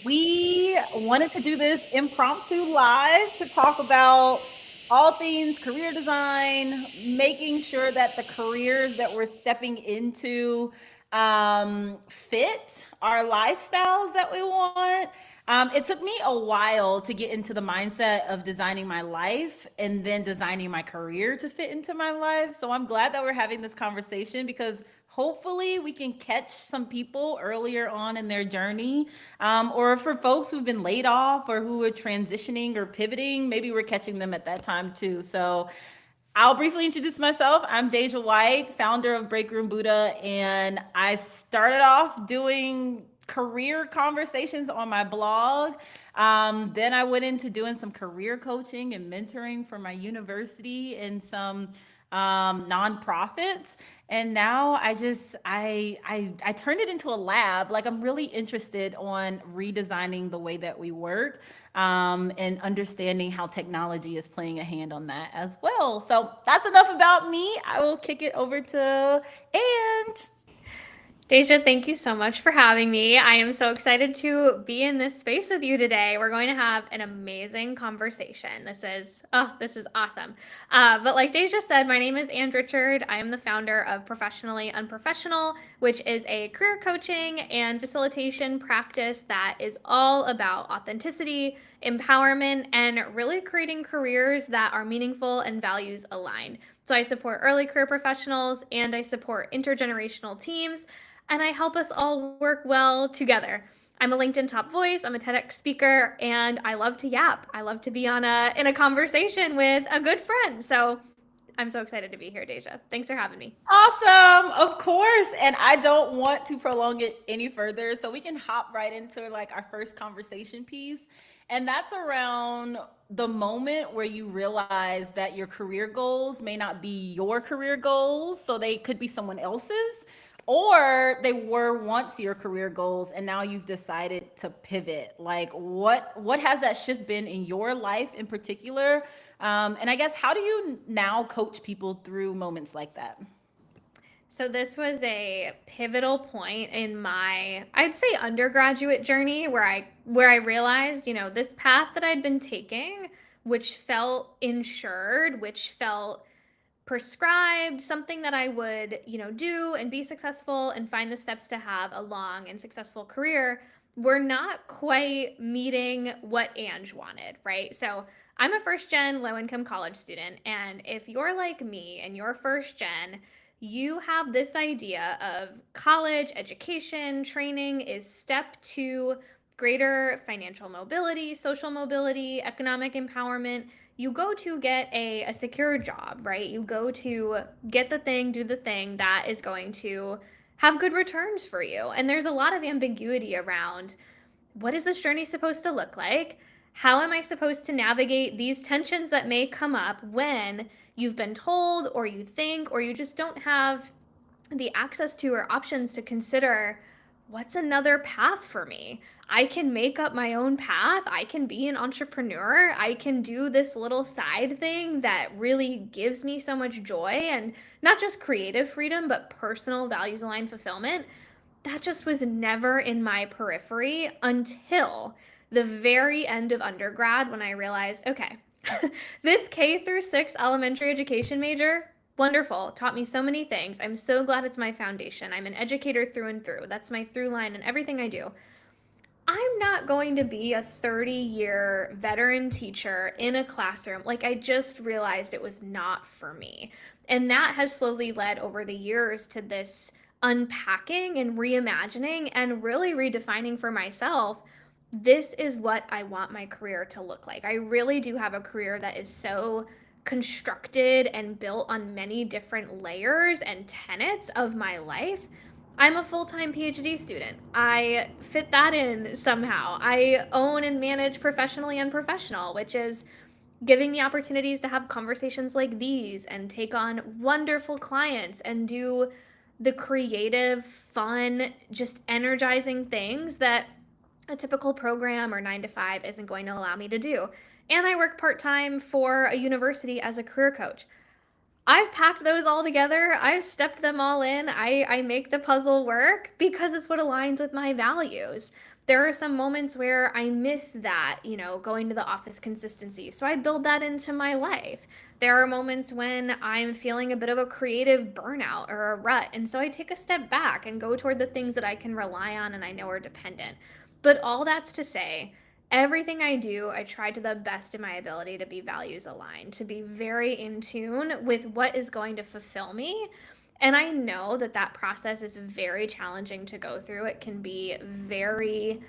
We wanted to do this impromptu live to talk about all things career design, making sure that the careers that we're stepping into fit our lifestyles that we want. It took me a while to get into the mindset of designing my life and then designing my career to fit into my life. So I'm glad that we're having this conversation because hopefully we can catch some people earlier on in their journey, or for folks who've been laid off or who are transitioning or pivoting, maybe we're catching them at that time too. So I'll briefly introduce myself. I'm Deja White, founder of Break Room Buddha, and I started off doing career conversations on my blog. Then I went into doing some career coaching and mentoring for my university and some nonprofits. And now I turned it into a lab. Like, I'm really interested on redesigning the way that we work, and understanding how technology is playing a hand on that as well. So that's enough about me. I will kick it over to and Deja, thank you so much for having me. I am so excited to be in this space with you today. We're going to have an amazing conversation. This is awesome. But like Deja said, my name is Ann Richard. I am the founder of Professionally Unprofessional, which is a career coaching and facilitation practice that is all about authenticity, empowerment, and really creating careers that are meaningful and values aligned. So I support early career professionals and I support intergenerational teams and I help us all work well together. I'm a LinkedIn top voice, I'm a TEDx speaker, and I love to yap. I love to be in a conversation with a good friend. So I'm so excited to be here, Deja. Thanks for having me. awesome, of course. And I don't want to prolong it any further, so we can hop right into like our first conversation piece. And that's around the moment where you realize that your career goals may not be your career goals, so they could be someone else's, or they were once your career goals and now you've decided to pivot. Like, what has that shift been in your life in particular? And I guess, how do you now coach people through moments like that? So this was a pivotal point in my, I'd say, undergraduate journey where I realized, this path that I'd been taking, which felt insured, which felt prescribed, something that I would, do and be successful and find the steps to have a long and successful career, were not quite meeting what Ange wanted, right? So I'm a first gen low income college student. And if you're like me and you're first gen, you have this idea of college, education, training is step two, greater financial mobility, social mobility, economic empowerment. You go to get a secure job, right? You go to get the thing, do the thing that is going to have good returns for you. And there's a lot of ambiguity around what is this journey supposed to look like? How am I supposed to navigate these tensions that may come up when you've been told, or you think, or you just don't have the access to or options to consider what's another path for me? I can make up my own path. I can be an entrepreneur. I can do this little side thing that really gives me so much joy and not just creative freedom, but personal values aligned fulfillment. That just was never in my periphery until the very end of undergrad when I realized, okay, this K through 6 elementary education major, wonderful, taught me so many things. I'm so glad it's my foundation. I'm an educator through and through. That's my through line in everything I do. I'm not going to be a 30-year veteran teacher in a classroom. Like, I just realized it was not for me. And that has slowly led over the years to this unpacking and reimagining and really redefining for myself, this is what I want my career to look like. I really do have a career that is so constructed and built on many different layers and tenets of my life. I'm a full time PhD student. I fit that in somehow. I own and manage Professionally Unprofessional, which is giving me opportunities to have conversations like these and take on wonderful clients and do the creative, fun, just energizing things that a typical program or 9 to 5 isn't going to allow me to do. And I work part time for a university as a career coach. I've packed those all together. I've stepped them all in. I make the puzzle work because it's what aligns with my values. There are some moments where I miss that, going to the office consistency. So I build that into my life. There are moments when I'm feeling a bit of a creative burnout or a rut. And so I take a step back and go toward the things that I can rely on and I know are dependent. But all that's to say, everything I do, I try to the best of my ability to be values aligned, to be very in tune with what is going to fulfill me. And I know that that process is very challenging to go through. It can be very,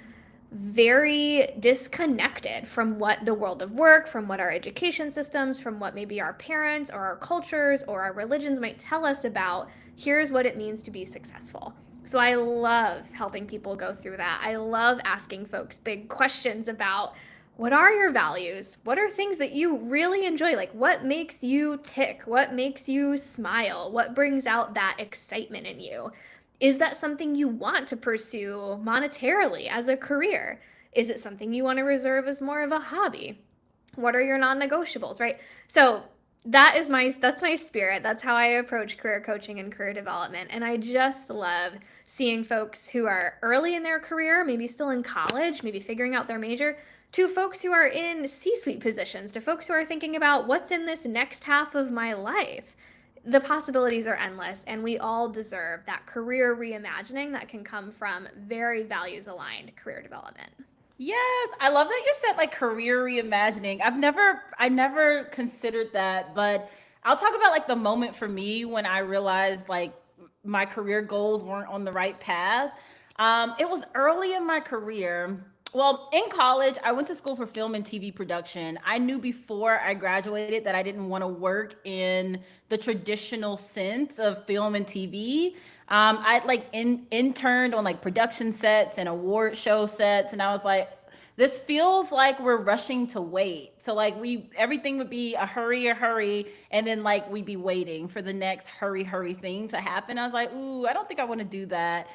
very disconnected from what the world of work, from what our education systems, from what maybe our parents or our cultures or our religions might tell us about. Here's what it means to be successful. So I love helping people go through that. I love asking folks big questions about what are your values? What are things that you really enjoy? Like, what makes you tick? What makes you smile? What brings out that excitement in you? Is that something you want to pursue monetarily as a career? Is it something you want to reserve as more of a hobby? What are your non-negotiables, right? So that's my spirit. That's how I approach career coaching and career development. And I just love seeing folks who are early in their career, maybe still in college, maybe figuring out their major, to folks who are in C-suite positions, to folks who are thinking about what's in this next half of my life. The possibilities are endless, and we all deserve that career reimagining that can come from very values aligned career development. Yes, I love that you said like career reimagining. I never considered that, but I'll talk about like the moment for me when I realized like my career goals weren't on the right path. It was early in my career. Well, in college, I went to school for film and TV production. I knew before I graduated that I didn't want to work in the traditional sense of film and TV. I like interned on like production sets and award show sets, and I was like, this feels like we're rushing to wait. So like we everything would be a hurry, and then like we'd be waiting for the next hurry thing to happen. I was like, ooh, I don't think I want to do that.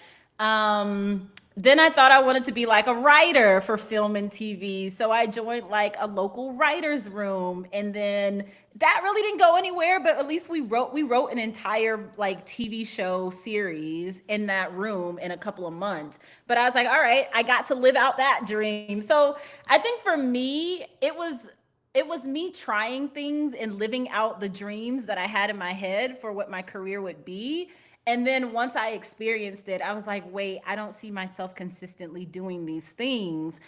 Then I thought I wanted to be like a writer for film and TV. So I joined like a local writers room, and then that really didn't go anywhere, but at least we wrote an entire like TV show series in that room in a couple of months. But I was like, all right, I got to live out that dream. So I think for me, it was me trying things and living out the dreams that I had in my head for what my career would be. And then once I experienced it, I was like, wait, I don't see myself consistently doing these things.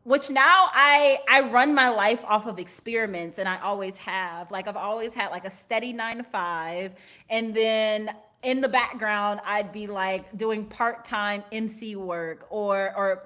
Which now I run my life off of experiments, and I always have. Like I've always had like a steady 9 to 5, and then in the background I'd be like doing part-time MC work or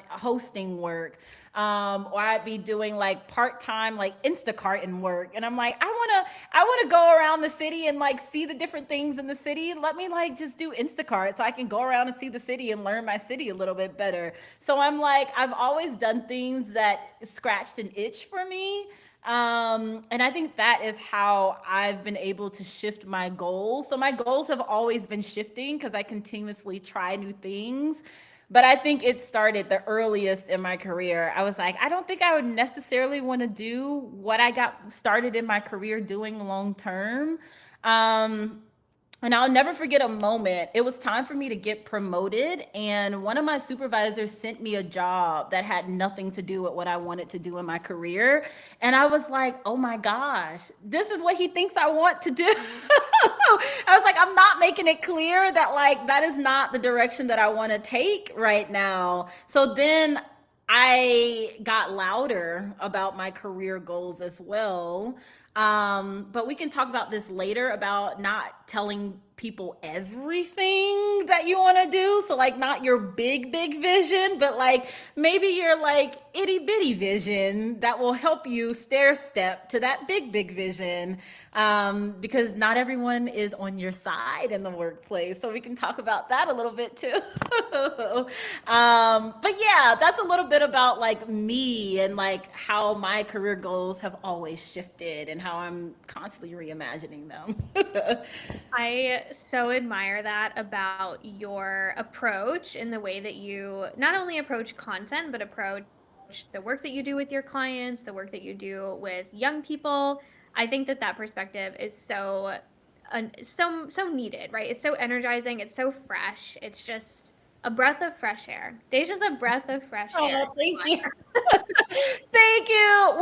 hosting work, or I'd be doing like part-time like Instacarting work, and I'm like, I want to go around the city and like see the different things in the city. Let me like just do Instacart so I can go around and see the city and learn my city a little bit better. So I'm like, I've always done things that scratched an itch for me. And I think that is how I've been able to shift my goals. So my goals have always been shifting because I continuously try new things. But I think it started the earliest in my career. I was like, I don't think I would necessarily want to do what I got started in my career doing long term. Um, and I'll never forget a moment. It was time for me to get promoted, and one of my supervisors sent me a job that had nothing to do with what I wanted to do in my career. And I was like, oh my gosh, this is what he thinks I want to do. I was like, I'm not making it clear that like that is not the direction that I want to take right now. So then I got louder about my career goals as well. But we can talk about this later about not telling people everything that you want to do. So like not your big vision, but like maybe your like itty bitty vision that will help you stair step to that big vision. Because not everyone is on your side in the workplace. So we can talk about that a little bit too. But yeah, that's a little bit about like me and like how my career goals have always shifted and how I'm constantly reimagining them. I so admire that about your approach in the way that you not only approach content, but approach the work that you do with your clients, the work that you do with young people. I think that perspective is so needed, right? It's so energizing. It's so fresh. It's just a breath of fresh air. Deja's a breath of fresh air. Oh, thank you. Thank you.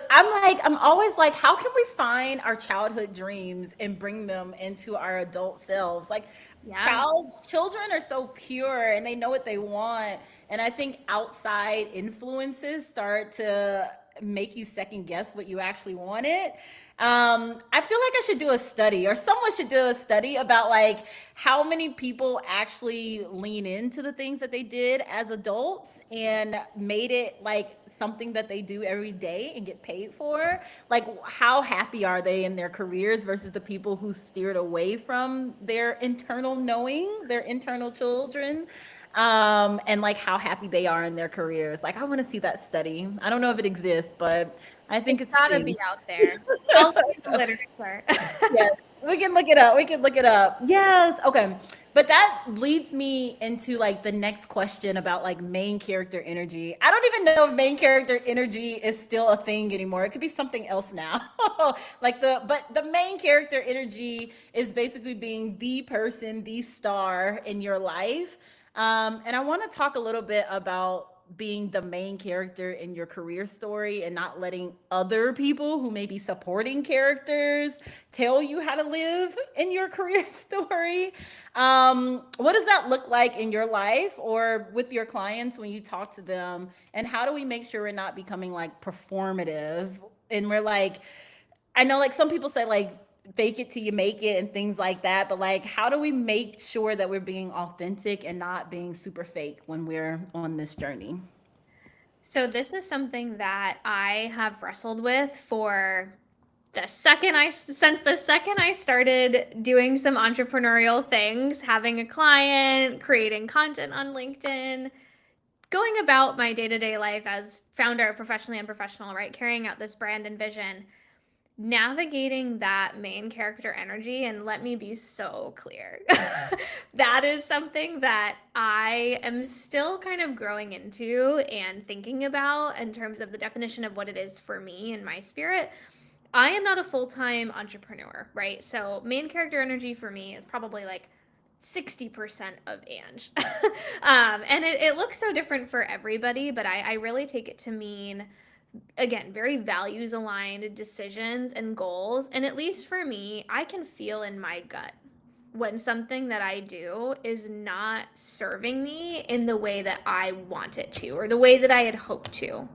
I'm always like, how can we find our childhood dreams and bring them into our adult selves? Like Yeah. children are so pure and they know what they want. And I think outside influences start to make you second guess what you actually wanted. I feel like I should do a study, or someone should do a study about like how many people actually lean into the things that they did as adults and made it like something that they do every day and get paid for. Like, how happy are they in their careers versus the people who steered away from their internal knowing, their internal children, and like how happy they are in their careers. Like, I want to see that study. I don't know if it exists, but I think It's it's a gotta thing. be out there. I'll look at the literature. Yes, we can look it up. We can look it up. Yes. Okay. But that leads me into like the next question about like main character energy. I don't even know if main character energy is still a thing anymore. It could be something else now. But the main character energy is basically being the person, the star in your life. And I want to talk a little bit about being the main character in your career story and not letting other people who may be supporting characters tell you how to live in your career story. What does that look like in your life or with your clients when you talk to them? And how do we make sure we're not becoming like performative? And we're like, I know like some people say like fake it till you make it and things like that, but like how do we make sure that we're being authentic and not being super fake when we're on this journey? So this is something that I have wrestled with for since the second I started doing some entrepreneurial things, having a client, creating content on LinkedIn, going about my day-to-day life as founder of Professionally Unprofessional, right? Carrying out this brand and vision, navigating that main character energy. And let me be so clear, that is something that I am still kind of growing into and thinking about in terms of the definition of what it is for me and my spirit. I am not a full-time entrepreneur, right? So main character energy for me is probably like 60% of Ange. And it looks so different for everybody, but I really take it to mean, again, very values aligned decisions and goals. And at least for me, I can feel in my gut when something that I do is not serving me in the way that I want it to, or the way that I had hoped to.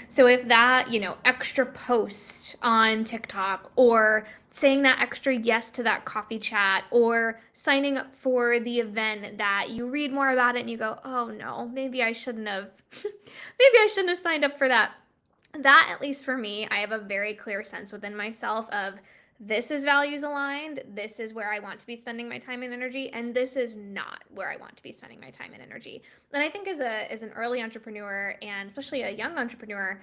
So if that, extra post on TikTok, or saying that extra yes to that coffee chat, or signing up for the event that you read more about it and you go, "Oh no, maybe I shouldn't have maybe I shouldn't have signed up for that." That, at least for me, I have a very clear sense within myself of, this is values aligned, this is where I want to be spending my time and energy, and this is not where I want to be spending my time and energy. And I think as an early entrepreneur, and especially a young entrepreneur,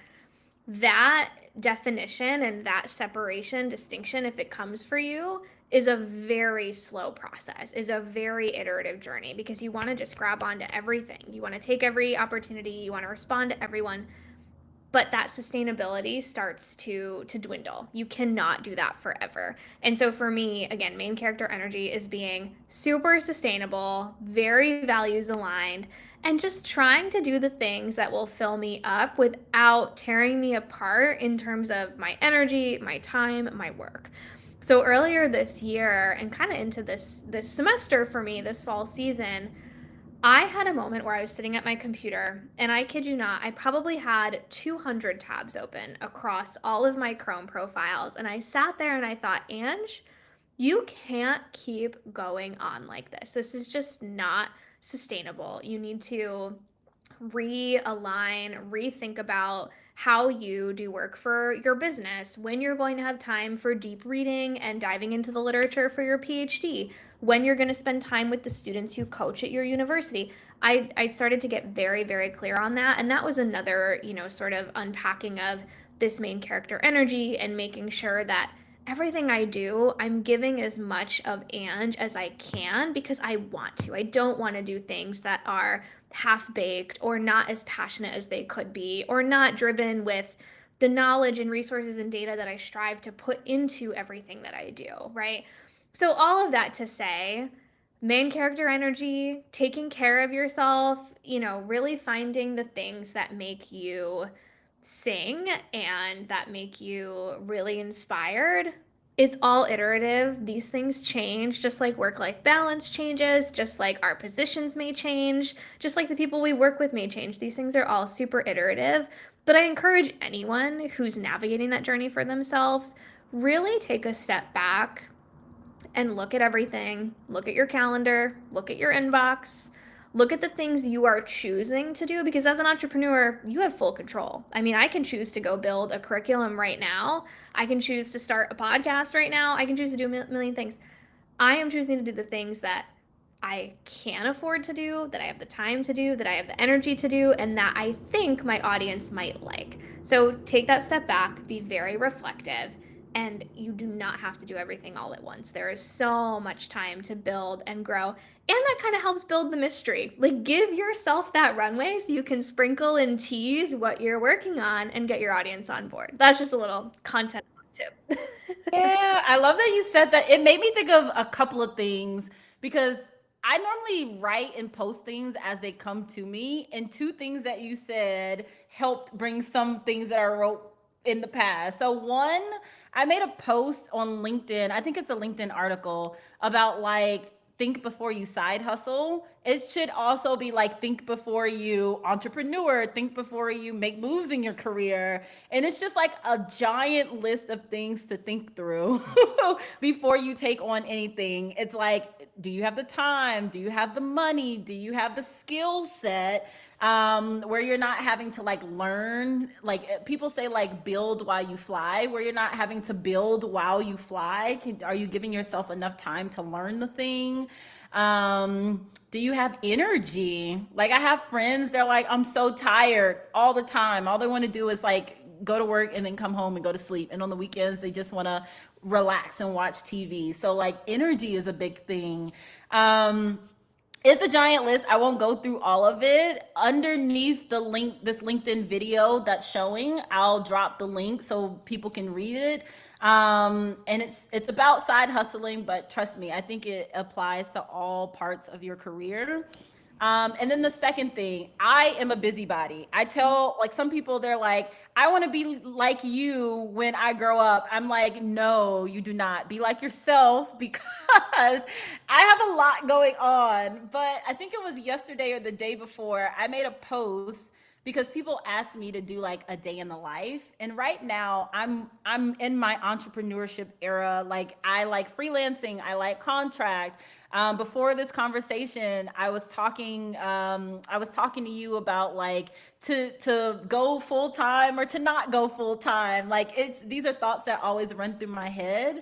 that definition and that separation, distinction, if it comes for you, is a very slow process, is a very iterative journey, because you want to just grab onto everything. You want to take every opportunity, you want to respond to everyone, but that sustainability starts to dwindle. You cannot do that forever. And so for me, again, main character energy is being super sustainable, very values aligned, and just trying to do the things that will fill me up without tearing me apart in terms of my energy, my time, my work. So earlier this year, and kind of into this semester for me, this fall season, I had a moment where I was sitting at my computer, and I kid you not, I probably had 200 tabs open across all of my Chrome profiles. And I sat there and I thought, Ange, you can't keep going on like this. This is just not sustainable. You need to realign, rethink about how you do work for your business, when you're going to have time for deep reading and diving into the literature for your PhD, when you're going to spend time with the students you coach at your university. I started to get very, very clear on that. And that was another, sort of unpacking of this main character energy, and making sure that everything I do, I'm giving as much of Ange as I can, because I want to. I don't want to do things that are half baked or not as passionate as they could be, or not driven with the knowledge and resources and data that I strive to put into everything that I do, right? So, all of that to say, main character energy, taking care of yourself, really finding the things that make you sing and that make you really inspired. It's all iterative. These things change, just like work life balance changes, just like our positions may change, just like the people we work with may change. These things are all super iterative. But I encourage anyone who's navigating that journey for themselves, really take a step back and look at everything. Look at your calendar, look at your inbox, look at the things you are choosing to do, because as an entrepreneur, you have full control. I mean, I can choose to go build a curriculum right now. I can choose to start a podcast right now. I can choose to do a million things. I am choosing to do the things that I can afford to do, that I have the time to do, that I have the energy to do, and that I think my audience might like. So take that step back, be very reflective, and you do not have to do everything all at once. There is so much time to build and grow, and that kind of helps build the mystery. Like, give yourself that runway so you can sprinkle and tease what you're working on and get your audience on board. That's just a little content tip. Yeah, I love that you said that. It made me think of a couple of things because I normally write and post things as they come to me. And two things that you said helped bring some things that I wrote in the past. So, one, I made a post on LinkedIn. I think it's a LinkedIn article about like, think before you side hustle. It should also be like, think before you entrepreneur, think before you make moves in your career. And it's just like a giant list of things to think through before you take on anything. It's like, do you have the time? Do you have the money? Do you have the skill set? Where you're not having to like learn, like people say, like build while you fly, where you're not having to build while you fly. Are you giving yourself enough time to learn the thing? Do you have energy? Like I have friends, they're like, I'm so tired all the time. All they want to do is like go to work and then come home and go to sleep. And on the weekends, they just want to relax and watch TV. So like energy is a big thing. It's a giant list. I won't go through all of it. Underneath the link, this LinkedIn video that's showing, I'll drop the link so people can read it. And it's about side hustling, but trust me, I think it applies to all parts of your career. And then the second thing, I am a busybody. I tell like some people, they're like, I want to be like you when I grow up. I'm like, no, you do not. Be like yourself because I have a lot going on. But I think it was yesterday or the day before, I made a post because people asked me to do like a day in the life. And right now I'm in my entrepreneurship era. Like I like freelancing, I like contract. Before this conversation, I was talking to you about like to go full time or to not go full time. Like it's these are thoughts that always run through my head.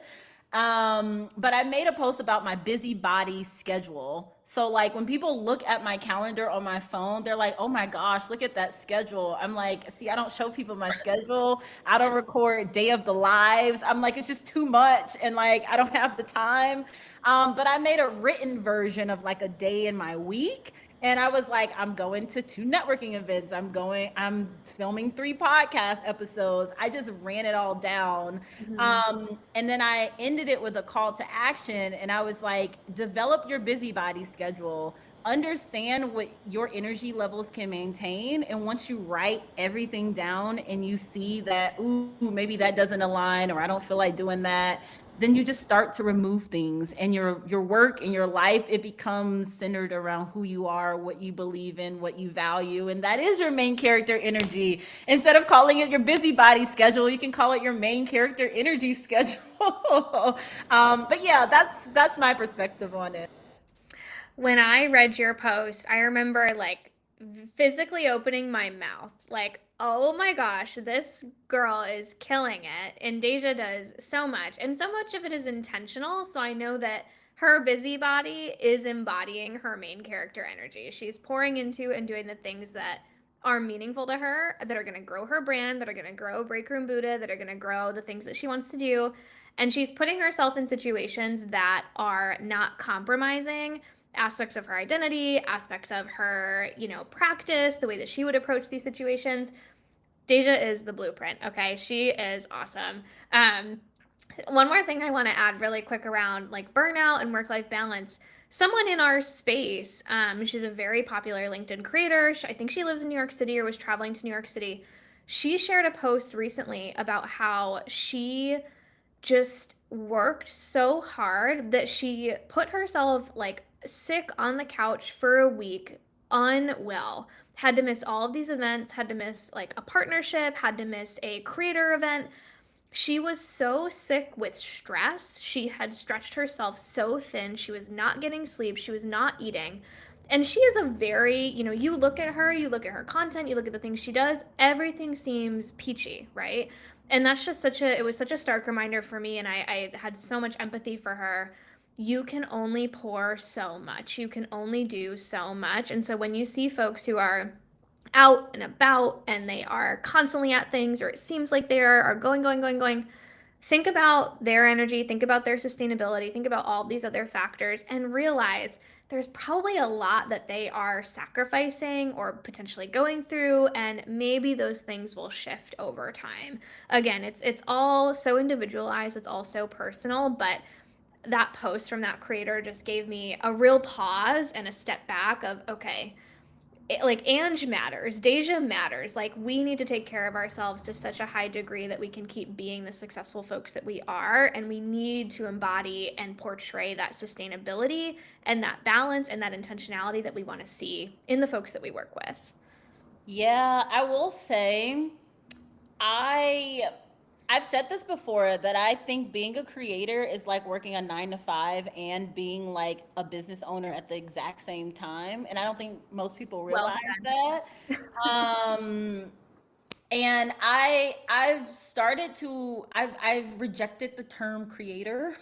But I made a post about my busybody schedule. So like when people look at my calendar on my phone, they're like, "Oh my gosh, look at that schedule." I'm like, "See, I don't show people my schedule. I don't record day of the lives." I'm like, "It's just too much and like I don't have the time." But I made a written version of like a day in my week. And I was like, I'm going to 2 networking events. I'm filming 3 podcast episodes. I just ran it all down. Mhm. And then I ended it with a call to action. And I was like, develop your busybody schedule, understand what your energy levels can maintain. And once you write everything down and you see that, ooh, maybe that doesn't align, or I don't feel like doing that, then you just start to remove things, and your work and your life, it becomes centered around who you are, what you believe in, what you value, and that is your main character energy. Instead of calling it your busybody schedule, you can call it your main character energy schedule. But yeah, that's my perspective on it. When I read your post, I remember like physically opening my mouth, like, oh my gosh, this girl is killing it. And Deja does so much, and so much of it is intentional. So I know that her busybody is embodying her main character energy. She's pouring into and doing the things that are meaningful to her, that are going to grow her brand, that are going to grow Break Room Buddha, that are going to grow the things that she wants to do. And she's putting herself in situations that are not compromising aspects of her identity, aspects of her, practice, the way that she would approach these situations, Deja is the blueprint. Okay, she is awesome. Um, One more thing I want to add really quick around like burnout and work life balance. Someone in our space, she's a very popular LinkedIn creator. I think she lives in New York City or was traveling to New York City. She shared a post recently about how she just worked so hard that she put herself like sick on the couch for a week, unwell, had to miss all of these events, had to miss like a partnership, had to miss a creator event. She was so sick with stress. She had stretched herself so thin. She was not getting sleep. She was not eating. And she is a very, you look at her, you look at her content, you look at the things she does, everything seems peachy, right? And that's just it was such a stark reminder for me. And I had so much empathy for her. You can only pour so much, you can only do so much. And so when you see folks who are out and about and they are constantly at things, or it seems like they are going, going, going, going, think about their energy, think about their sustainability, think about all these other factors, and realize there's probably a lot that they are sacrificing or potentially going through, and maybe those things will shift over time. Again, it's all so individualized, it's all so personal, but that post from that creator just gave me a real pause and a step back of, okay, like Ange matters, Deja matters. Like we need to take care of ourselves to such a high degree that we can keep being the successful folks that we are. And we need to embody and portray that sustainability and that balance and that intentionality that we want to see in the folks that we work with. Yeah, I will say I I've said this before that I think being a creator is like working a 9 to 5 and being like a business owner at the exact same time. And I don't think most people Well realize said. that. Um, and I've rejected the term creator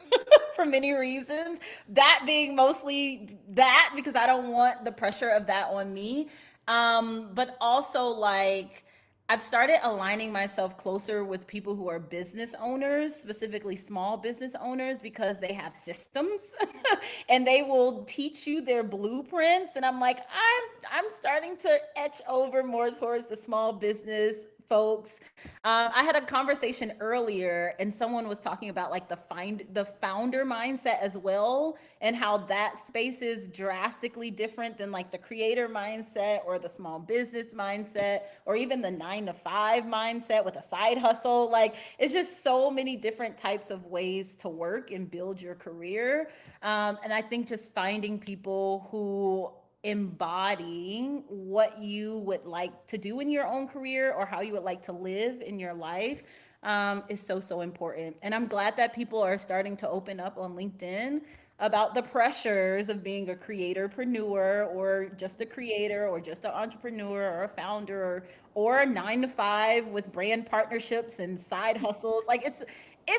for many reasons. That being mostly that because I don't want the pressure of that on me. But also like I've started aligning myself closer with people who are business owners, specifically small business owners, because they have systems and they will teach you their blueprints. And I'm like, I'm starting to etch over more towards the small business folks. I had a conversation earlier, and someone was talking about like the founder mindset as well, and how that space is drastically different than like the creator mindset or the small business mindset or even the 9 to 5 mindset with a side hustle. Like it's just so many different types of ways to work and build your career. And I think just finding people who embody what you would like to do in your own career or how you would like to live in your life is so important. And I'm glad that people are starting to open up on LinkedIn about the pressures of being a creatorpreneur or just a creator or just an entrepreneur or a founder or a 9 to 5 with brand partnerships and side hustles. Like it's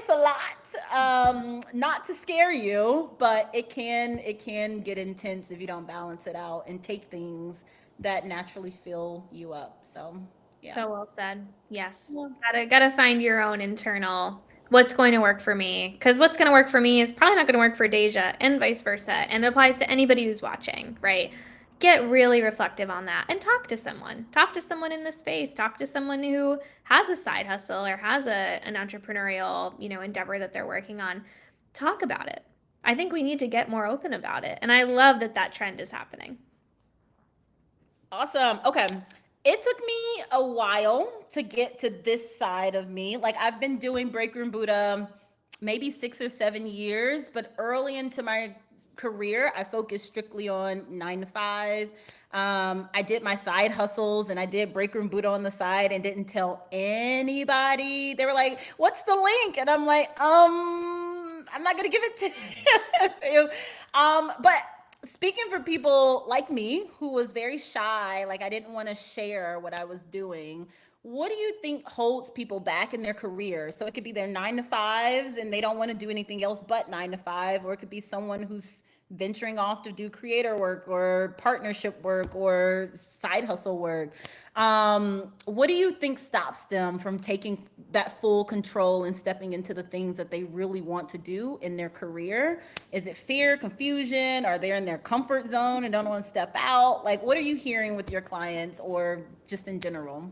a lot, not to scare you, but it can get intense if you don't balance it out and take things that naturally fill you up. So yeah. So well said. Yes. Yeah. Gotta find your own internal what's going to work for me. Because what's going to work for me is probably not going to work for Deja and vice versa. And it applies to anybody who's watching, right? Get really reflective on that and talk to someone. Talk to someone in the space. Talk to someone who has a side hustle or has an entrepreneurial, endeavor that they're working on. Talk about it. I think we need to get more open about it. And I love that that trend is happening. Awesome. Okay. It took me a while to get to this side of me. Like I've been doing Break Room Buddha maybe 6 or 7 years, but early into my career, I focused strictly on 9 to 5. I did my side hustles and I did Break Room Buddha on the side and didn't tell anybody. They were like, "What's the link?" And I'm like, I'm not gonna give it to you. But speaking for people like me who was very shy, like I didn't want to share what I was doing, what do you think holds people back in their career? So it could be their 9 to 5s and they don't want to do anything else but 9 to 5, or it could be someone who's venturing off to do creator work or partnership work or side hustle work. What do you think stops them from taking that full control and stepping into the things that they really want to do in their career? Is it fear, confusion? Are they in their comfort zone and don't want to step out? Like, what are you hearing with your clients or just in general?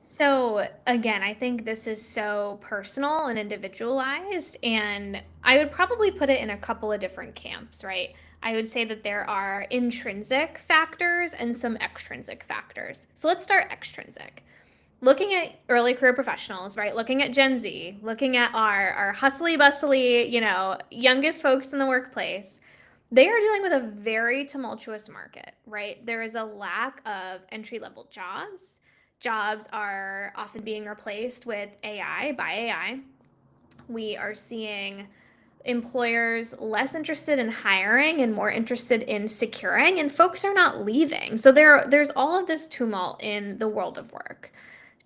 So again, I think this is so personal and individualized, and I would probably put it in a couple of different camps, right? I would say that there are intrinsic factors and some extrinsic factors. So let's start extrinsic. Looking at early career professionals, right? Looking at Gen Z, looking at our hustly bustly, youngest folks in the workplace, they are dealing with a very tumultuous market, right? There is a lack of entry level jobs. Jobs are often being replaced with AI by AI. We are seeing employers less interested in hiring and more interested in securing, and folks are not leaving. So there's all of this tumult in the world of work.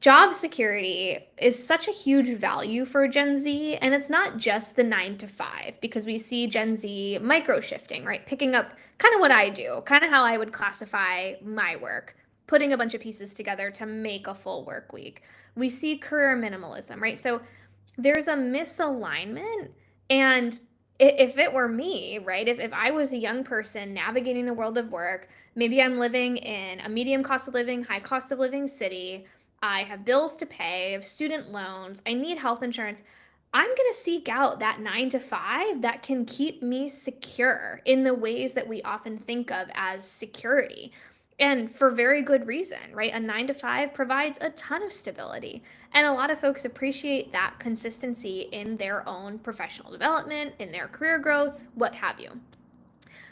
Job security is such a huge value for Gen Z, and it's not just the 9 to 5, because we see Gen Z micro shifting, right? Picking up kind of what I do, kind of how I would classify my work, putting a bunch of pieces together to make a full work week. We see career minimalism, right? So there's a misalignment. And if it were me, right, if I was a young person navigating the world of work, maybe I'm living in a medium cost of living, high cost of living city, I have bills to pay, I have student loans, I need health insurance. I'm going to seek out that 9 to 5 that can keep me secure in the ways that we often think of as security. And for very good reason, right? A 9 to 5 provides a ton of stability. And a lot of folks appreciate that consistency in their own professional development, in their career growth, what have you.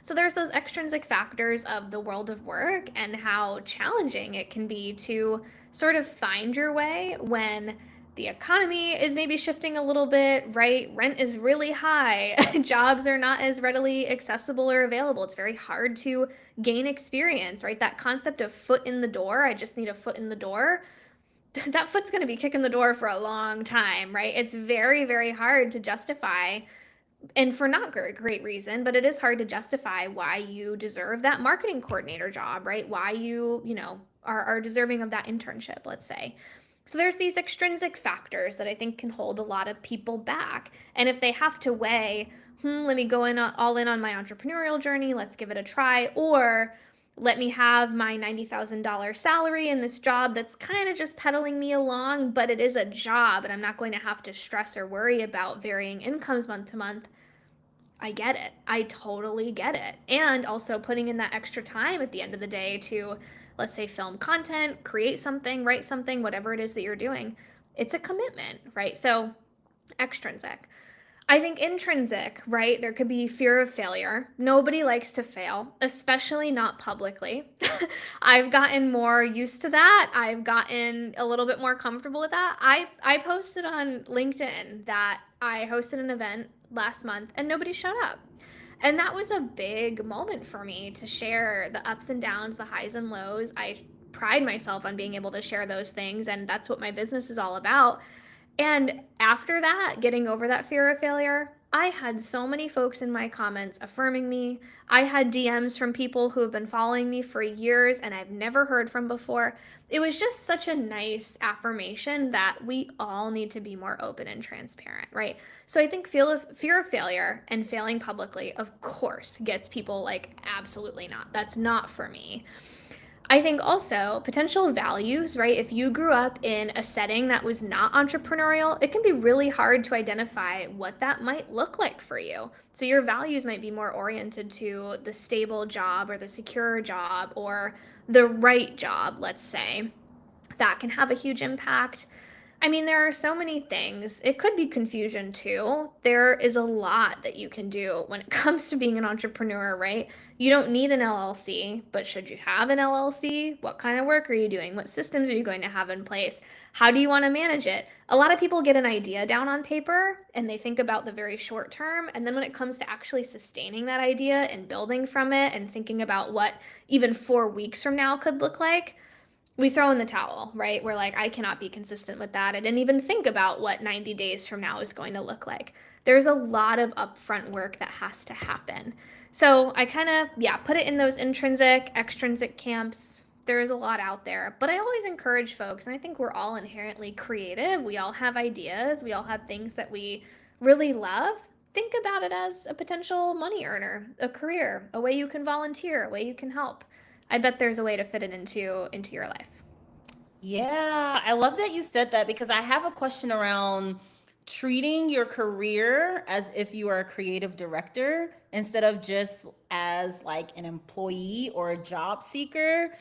So there's those extrinsic factors of the world of work and how challenging it can be to sort of find your way when the economy is maybe shifting a little bit, right? Rent is really high. Jobs are not as readily accessible or available. It's very hard to gain experience, right? That concept of foot in the door, I just need a foot in the door, that foot's going to be kicking the door for a long time, right? It's very, very hard to justify, and for not great reason, but it is hard to justify why you deserve that marketing coordinator job, right? Why are deserving of that internship, let's say. So there's these extrinsic factors that I think can hold a lot of people back. And if they have to weigh, let me go in all in on my entrepreneurial journey, let's give it a try, or let me have my $90,000 salary in this job that's kind of just pedaling me along, but it is a job and I'm not going to have to stress or worry about varying incomes month to month. I get it. I totally get it. And also putting in that extra time at the end of the day to, let's say, film content, create something, write something, whatever it is that you're doing. It's a commitment, right? So, extrinsic. I think intrinsic, right? There could be fear of failure. Nobody likes to fail, especially not publicly. I've gotten more used to that. I've gotten a little bit more comfortable with that. I posted on LinkedIn that I hosted an event last month and nobody showed up. And that was a big moment for me to share the ups and downs, the highs and lows. I pride myself on being able to share those things, and that's what my business is all about. And after that, getting over that fear of failure, I had so many folks in my comments affirming me. I had DMs from people who have been following me for years and I've never heard from before. It was just such a nice affirmation that we all need to be more open and transparent, right? So I think fear of failure and failing publicly, of course, gets people like, absolutely not. That's not for me. I think also potential values, right? If you grew up in a setting that was not entrepreneurial, it can be really hard to identify what that might look like for you. So your values might be more oriented to the stable job or the secure job or the right job, let's say. That can have a huge impact. I mean, there are so many things. It could be confusion too. There is a lot that you can do when it comes to being an entrepreneur, right? You don't need an LLC, but should you have an LLC? What kind of work are you doing? What systems are you going to have in place? How do you want to manage it? A lot of people get an idea down on paper and they think about the very short term. And then when it comes to actually sustaining that idea and building from it and thinking about what even 4 weeks from now could look like, we throw in the towel, right? We're like, I cannot be consistent with that. I didn't even think about what 90 days from now is going to look like. There's a lot of upfront work that has to happen. So I kind of, yeah, put it in those intrinsic, extrinsic camps. There is a lot out there, but I always encourage folks, and I think we're all inherently creative. We all have ideas, we all have things that we really love. Think about it as a potential money earner, a career, a way you can volunteer, a way you can help. I bet there's a way to fit it into your life. Yeah, I love that you said that because I have a question around treating your career as if you are a creative director instead of just as like an employee or a job seeker.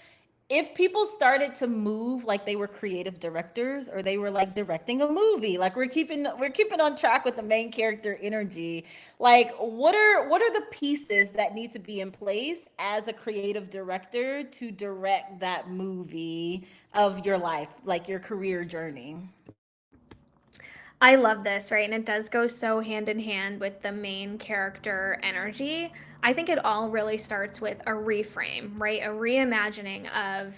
If people started to move like they were creative directors or they were like directing a movie, like we're keeping on track with the main character energy, like what are the pieces that need to be in place as a creative director to direct that movie of your life, like your career journey? I love this, right? And it does go so hand in hand with the main character energy. I think it all really starts with a reframe, right? A reimagining of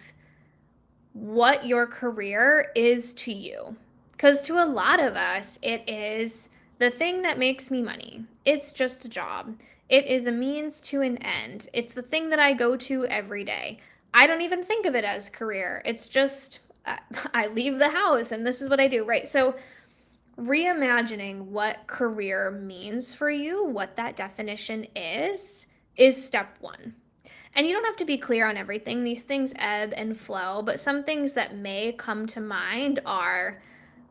what your career is to you. Because to a lot of us, it is the thing that makes me money. It's just a job. It is a means to an end. It's the thing that I go to every day. I don't even think of it as career. It's just I leave the house and this is what I do, right? So reimagining what career means for you, what that definition is step one. And you don't have to be clear on everything. These things ebb and flow, but some things that may come to mind are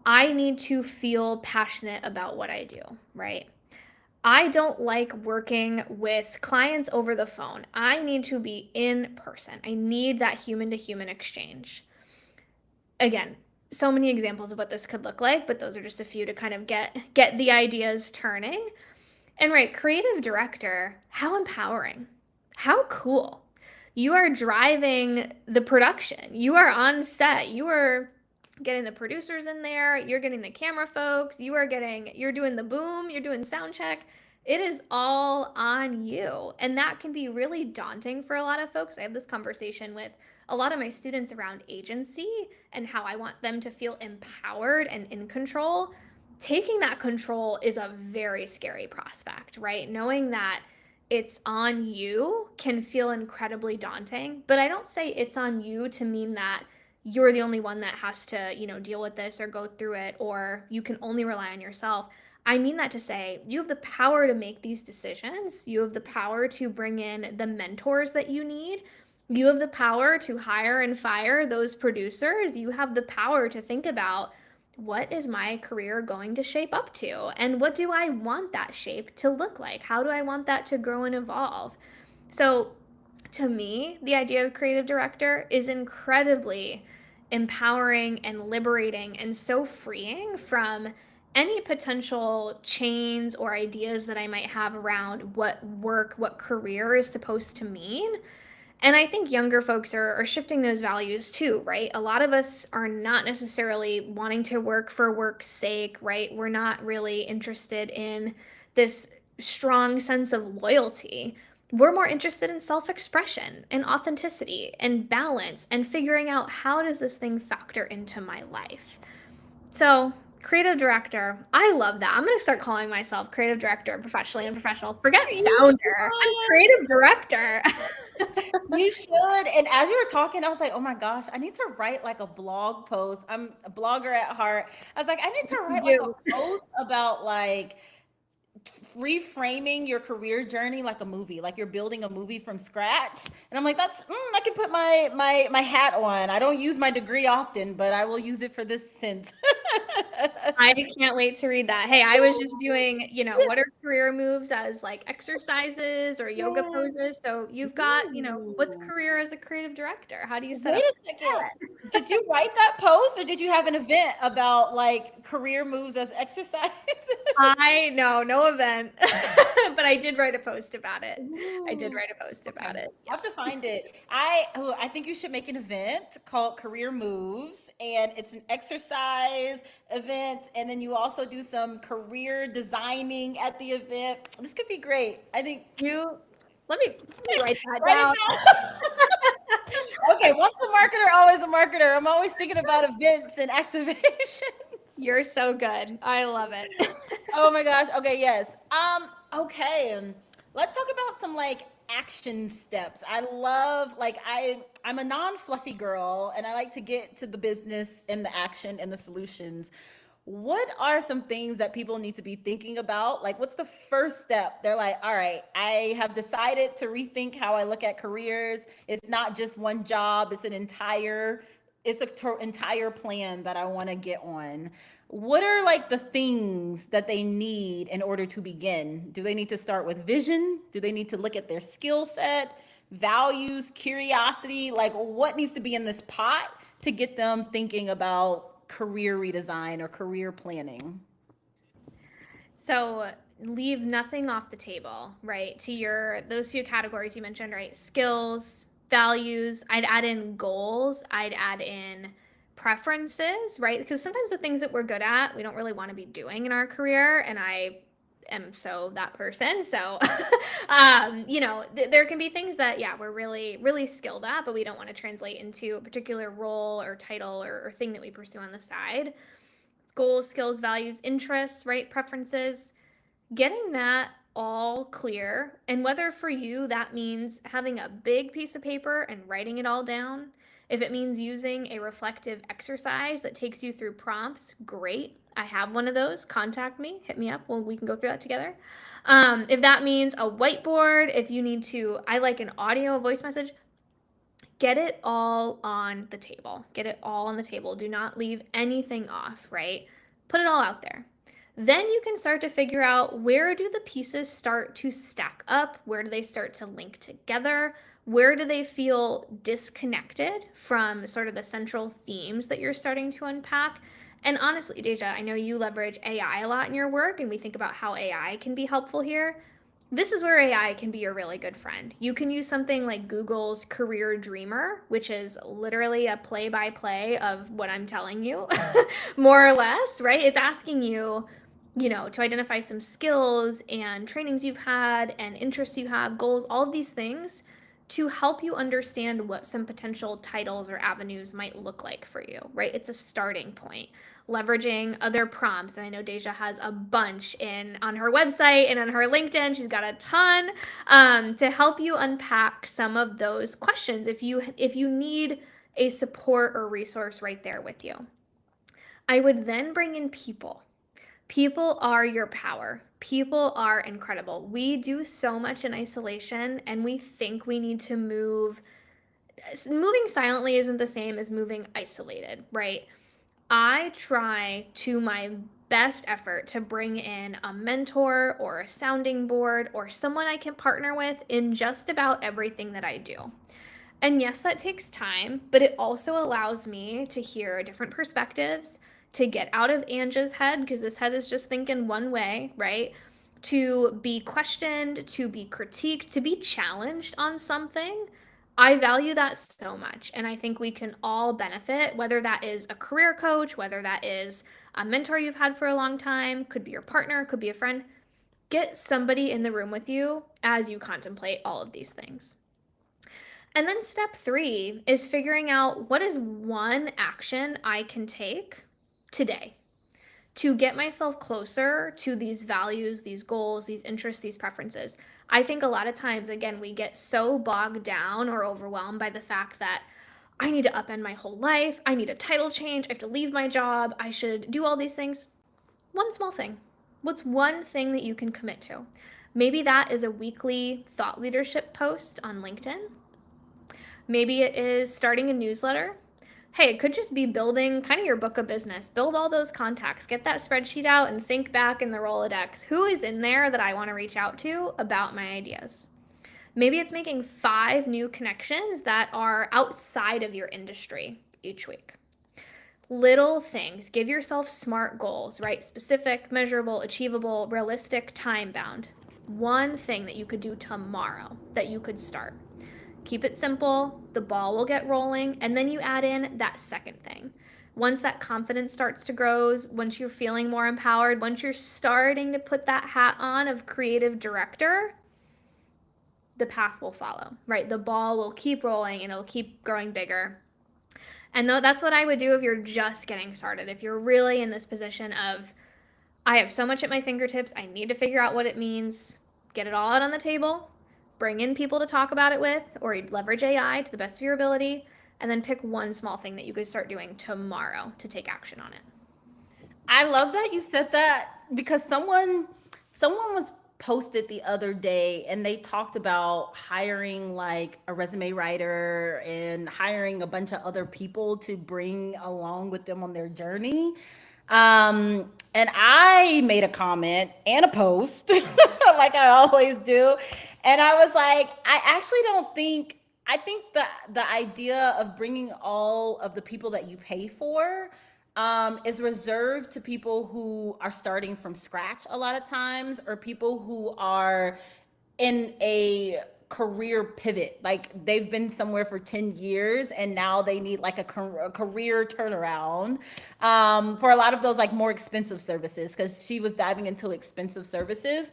I need to feel passionate about what I do, right? I don't like working with clients over the phone. I need to be in person. I need that human to human exchange. Again, so many examples of what this could look like, but those are just a few to kind of get the ideas turning. And right, creative director, how empowering. How cool. You are driving the production. You are on set. You are getting the producers in there. You're getting the camera folks. You're doing the boom. You're doing sound check. It is all on you. And that can be really daunting for a lot of folks. I have this conversation with a lot of my students around agency and how I want them to feel empowered and in control. Taking that control is a very scary prospect, right? Knowing that it's on you can feel incredibly daunting, but I don't say it's on you to mean that you're the only one that has to, deal with this or go through it, or you can only rely on yourself. I mean that to say you have the power to make these decisions. You have the power to bring in the mentors that you need. You have the power to hire and fire those producers. You have the power to think about what is my career going to shape up to? And what do I want that shape to look like? How do I want that to grow and evolve? So, to me, the idea of creative director is incredibly empowering and liberating and so freeing from any potential chains or ideas that I might have around what work, what career is supposed to mean. And I think younger folks are shifting those values too, right? A lot of us are not necessarily wanting to work for work's sake, right? We're not really interested in this strong sense of loyalty. We're more interested in self-expression and authenticity and balance and figuring out how does this thing factor into my life. So, creative director, I love that. I'm going to start calling myself creative director professionally and professional. Forget You founder. I'm should. creative director. You should. And as you were talking, I was like, oh my gosh, I need to write like a blog post. I'm a blogger at heart. I was like, I need to Yes, you write like do. a post about like reframing your career journey like a movie, like you're building a movie from scratch. And I'm like, I can put my hat on. I don't use my degree often, but I will use it for this sense. I can't wait to read that. Hey, I was just doing, what are career moves as like exercises or yoga Yes. poses. So you've got, what's Ooh. career as a creative director? How do you set Wait up a second. Did you write that post or did you have an event about like career moves as exercises? I no event, but I did write a post about it. I did Ooh. write a post Okay. about it. I Yep. have to find it. I think you should make an event called Career Moves, and it's an exercise event, and then you also do some career designing at the event. This could be great. I think You let me write that write it down. down. Okay, once a marketer, always a marketer. I'm always thinking about events and activations. You're so good. I love it. Oh my gosh. Okay, yes. Okay. Let's talk about some like action steps. I love like I'm a non-fluffy girl and I like to get to the business and the action and the solutions. What are some things that people need to be thinking about? Like what's the first step? They're like, "All right, I have decided to rethink how I look at careers. It's not just one job, it's an entire it's a entire plan that I want to get on. What are like the things that they need in order to begin? Do they need to start with vision? Do they need to look at their skill set, values, curiosity? Like what needs to be in this pot to get them thinking about career redesign or career planning? So leave nothing off the table, right? To your those few categories you mentioned, right? Skills, values, I'd add in goals, I'd add in preferences, right? Because sometimes the things that we're good at, we don't really want to be doing in our career, and I am so that person. So there can be things that yeah, we're really skilled at, but we don't want to translate into a particular role or title or thing that we pursue on the side. Goals, skills, values, interests, right? Preferences, getting that all clear. And whether for you that means having a big piece of paper and writing it all down, if it means using a reflective exercise that takes you through prompts, great. I have one of those. Contact me, hit me up. Well, we can go through that together. If that means a whiteboard, if you need to, I like an audio voice message, get it all on the table. Get it all on the table. Do not leave anything off, right? Put it all out there. Then you can start to figure out, where do the pieces start to stack up? Where do they start to link together? Where do they feel disconnected from sort of the central themes that you're starting to unpack? And honestly, Deja, I know you leverage AI a lot in your work, and we think about how AI can be helpful here. This is where AI can be a really good friend. You can use something like Google's Career Dreamer, which is literally a play by play of what I'm telling you, more or less, right? It's asking you, to identify some skills and trainings you've had and interests you have, goals, all of these things to help you understand what some potential titles or avenues might look like for you, right? It's a starting point. Leveraging other prompts, and I know Deja has a bunch on her website and on her LinkedIn. She's got a ton to help you unpack some of those questions if you need a support or resource right there with you. I would then bring in people. People are your power. People are incredible. We do so much in isolation, and we think we need to move. Moving silently isn't the same as moving isolated, right? I try to my best effort to bring in a mentor or a sounding board or someone I can partner with in just about everything that I do. And yes, that takes time, but it also allows me to hear different perspectives, to get out of Anja's head, because this head is just thinking one way, right? To be questioned, to be critiqued, to be challenged on something. I value that so much. And I think we can all benefit, whether that is a career coach, whether that is a mentor you've had for a long time, could be your partner, could be a friend. Get somebody in the room with you as you contemplate all of these things. And then step 3 is figuring out, what is one action I can take today to get myself closer to these values, these goals, these interests, these preferences. I think a lot of times, again, we get so bogged down or overwhelmed by the fact that I need to upend my whole life. I need a title change. I have to leave my job. I should do all these things. One small thing. What's one thing that you can commit to? Maybe that is a weekly thought leadership post on LinkedIn. Maybe it is starting a newsletter. Hey, it could just be building kind of your book of business. Build all those contacts, get that spreadsheet out, and think back in the Rolodex. Who is in there that I want to reach out to about my ideas? Maybe it's making 5 new connections that are outside of your industry each week. Little things. Give yourself SMART goals, right? Specific, measurable, achievable, realistic, time bound. One thing that you could do tomorrow that you could start. Keep it simple, the ball will get rolling, and then you add in that second thing. Once that confidence starts to grow, once you're feeling more empowered, once you're starting to put that hat on of creative director, the path will follow, right? The ball will keep rolling and it'll keep growing bigger. And that's what I would do if you're just getting started. If you're really in this position of, I have so much at my fingertips, I need to figure out what it means, get it all out on the table, bring in people to talk about it with, or you'd leverage AI to the best of your ability, and then pick one small thing that you could start doing tomorrow to take action on it. I love that you said that, because someone was posted the other day, and they talked about hiring like a resume writer and hiring a bunch of other people to bring along with them on their journey. And I made a comment and a post like I always do. And I was like, I actually don't think, I think the idea of bringing all of the people that you pay for is reserved to people who are starting from scratch a lot of times, or people who are in a career pivot. Like they've been somewhere for 10 years and now they need like a career turnaround, for a lot of those like more expensive services, because she was diving into expensive services.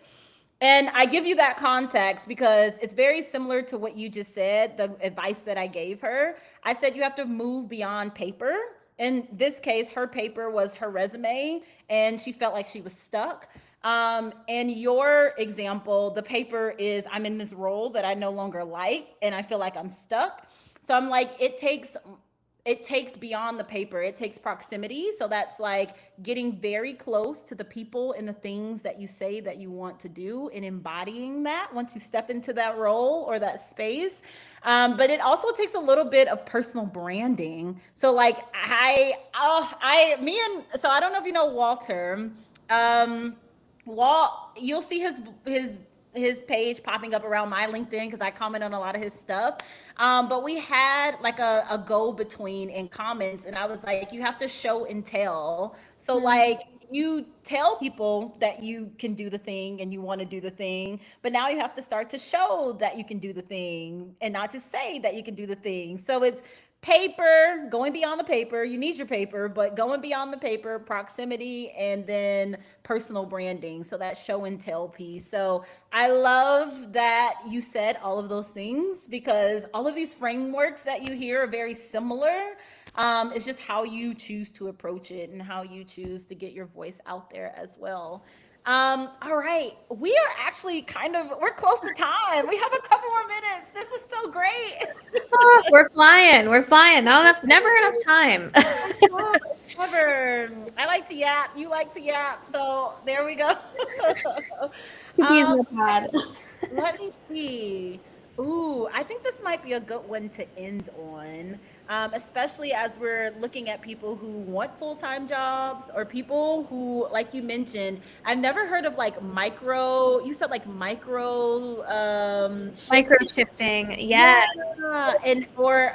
And I give you that context because it's very similar to what you just said, the advice that I gave her. I said you have to move beyond paper. In this case, her paper was her resume, and she felt like she was stuck. In your example, the paper is I'm in this role that I no longer like, and I feel like I'm stuck. So I'm like, it takes beyond the paper, it takes proximity. So that's like getting very close to the people and the things that you say that you want to do, and embodying that once you step into that role or that space. But it also takes a little bit of personal branding. So like so I don't know if you know Walter. um Walt, you'll see his page popping up around my LinkedIn because I comment on a lot of his stuff. But we had like a go between in comments, and I was like, you have to show and tell. So Mm. like you tell people that you can do the thing and you want to do the thing, but now you have to start to show that you can do the thing and not just say that you can do the thing. So it's paper, going beyond the paper. You need your paper, but going beyond the paper, proximity, and then personal branding. So that show and tell piece. So I love that you said all of those things, because all of these frameworks that you hear are very similar. It's just how you choose to approach it and how you choose to get your voice out there as well. All right. We are actually we're close to time. We have a couple more minutes. This is so great. Oh, we're flying. We're flying. Not enough, never enough time. Oh, cover. I like to yap. You like to yap. So there we go. Cookies um, in the pod. Let me see. Ooh, I think this might be a good one to end on, especially as we're looking at people who want full time jobs, or people who, like you mentioned, I've never heard of like micro, you said like micro Micro shifting. shifting. Yeah. Yes. And, or,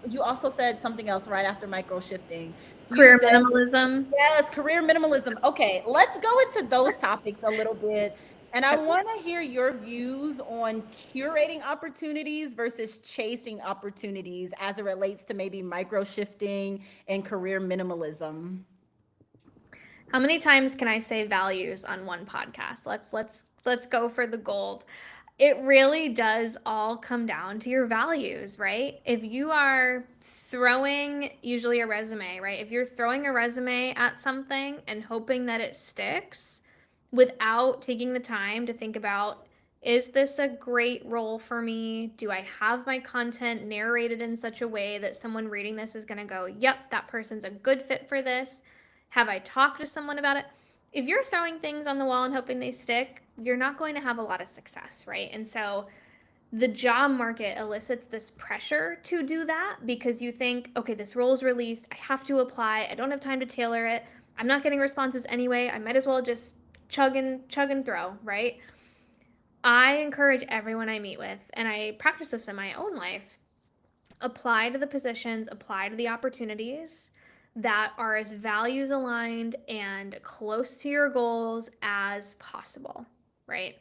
you also said something else right after micro shifting. You Career said, minimalism. yes, career minimalism. Okay, let's go into those topics a little bit. And I Okay. want to hear your views on curating opportunities versus chasing opportunities as it relates to maybe micro shifting and career minimalism. How many times can I say values on one podcast? Let's go for the gold. It really does all come down to your values, right? If you are throwing usually a resume, right? If you're throwing a resume at something and hoping that it sticks without taking the time to think about, is this a great role for me? Do I have my content narrated in such a way that someone reading this is going to go, yep, that person's a good fit for this? Have I talked to someone about it? If you're throwing things on the wall and hoping they stick, you're not going to have a lot of success, right? And so the job market elicits this pressure to do that because you think, okay, this role is released. I have to apply. I don't have time to tailor it. I'm not getting responses anyway. I might as well just chug and throw, right? I encourage everyone I meet with, and I practice this in my own life, apply to the positions, apply to the opportunities that are as values aligned and close to your goals as possible, right?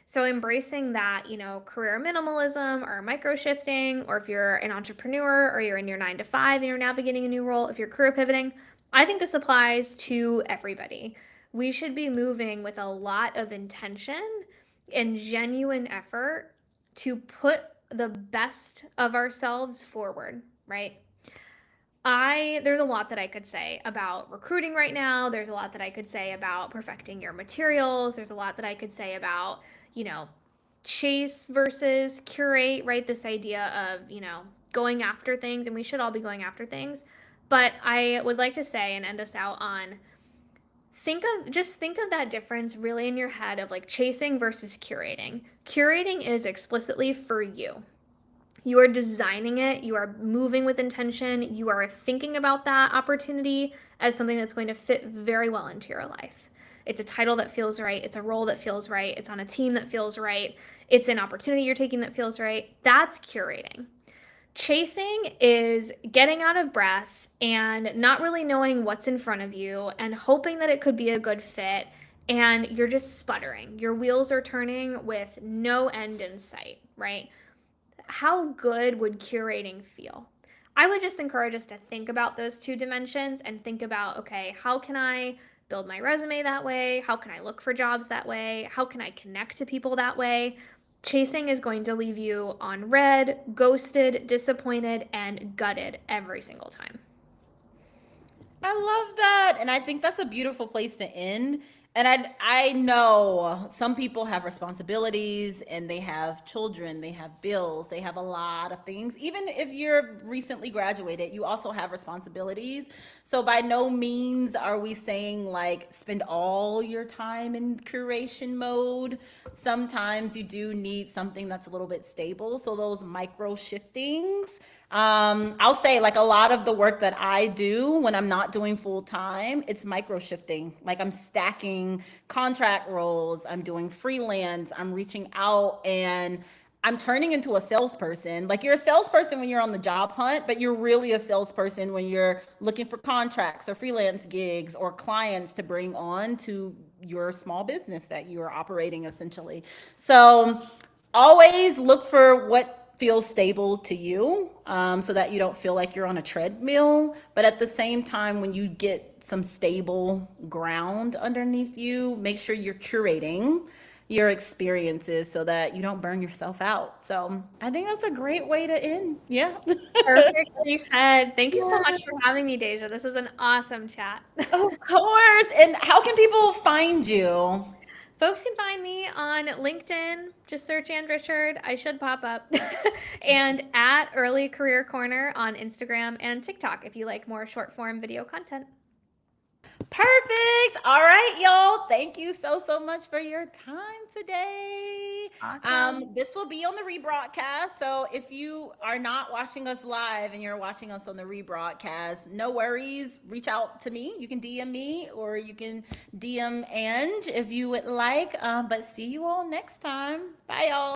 So embracing that, career minimalism or micro shifting, or if you're an entrepreneur or you're in your 9 to 5 and you're navigating a new role, if you're career pivoting, I think this applies to everybody. We should be moving with a lot of intention and genuine effort to put the best of ourselves forward, right? There's a lot that I could say about recruiting right now. There's a lot that I could say about perfecting your materials. There's a lot that I could say about, you know, chase versus curate, right? This idea of, going after things, and we should all be going after things. But I would like to say and end us out on, Think of that difference really in your head of like chasing versus curating. Curating is explicitly for you. You are designing it, you are moving with intention, you are thinking about that opportunity as something that's going to fit very well into your life. It's a title that feels right, it's a role that feels right, it's on a team that feels right, it's an opportunity you're taking that feels right. That's curating. Chasing is getting out of breath and not really knowing what's in front of you and hoping that it could be a good fit, and you're just sputtering. Your wheels are turning with no end in sight, right? How good would curating feel? I would just encourage us to think about those two dimensions and think about, okay, how can I build my resume that way? How can I look for jobs that way? How can I connect to people that way? Chasing is going to leave you on red, ghosted, disappointed, and gutted every single time. I love that. And I think that's a beautiful place to end. And I know some people have responsibilities and they have children, they have bills, they have a lot of things. Even if you're recently graduated, you also have responsibilities. So by no means are we saying like spend all your time in curation mode. Sometimes you do need something that's a little bit stable. So those micro shiftings, I'll say like a lot of the work that I do when I'm not doing full time, it's micro shifting. Like I'm stacking contract roles, I'm doing freelance, I'm reaching out and I'm turning into a salesperson. Like you're a salesperson when you're on the job hunt, but you're really a salesperson when you're looking for contracts or freelance gigs or clients to bring on to your small business that you are operating essentially. So always look for what feels stable to you, so that you don't feel like you're on a treadmill. But at the same time, when you get some stable ground underneath you, make sure you're curating your experiences so that you don't burn yourself out. So I think that's a great way to end. Yeah. Perfectly said. Thank you so Yeah, much for having me, Deja. This is an awesome chat. of course. And how can people find you? Folks can find me on LinkedIn. Just search Ann Richard. I should pop up. And at Early Career Corner on Instagram and TikTok if you like more short form video content. Perfect. All right, y'all. Thank you so much for your time today. Awesome. This will be on the rebroadcast. So if you are not watching us live and you're watching us on the rebroadcast, no worries. Reach out to me. You can DM me or you can DM Ange if you would like. But see you all next time. Bye, y'all.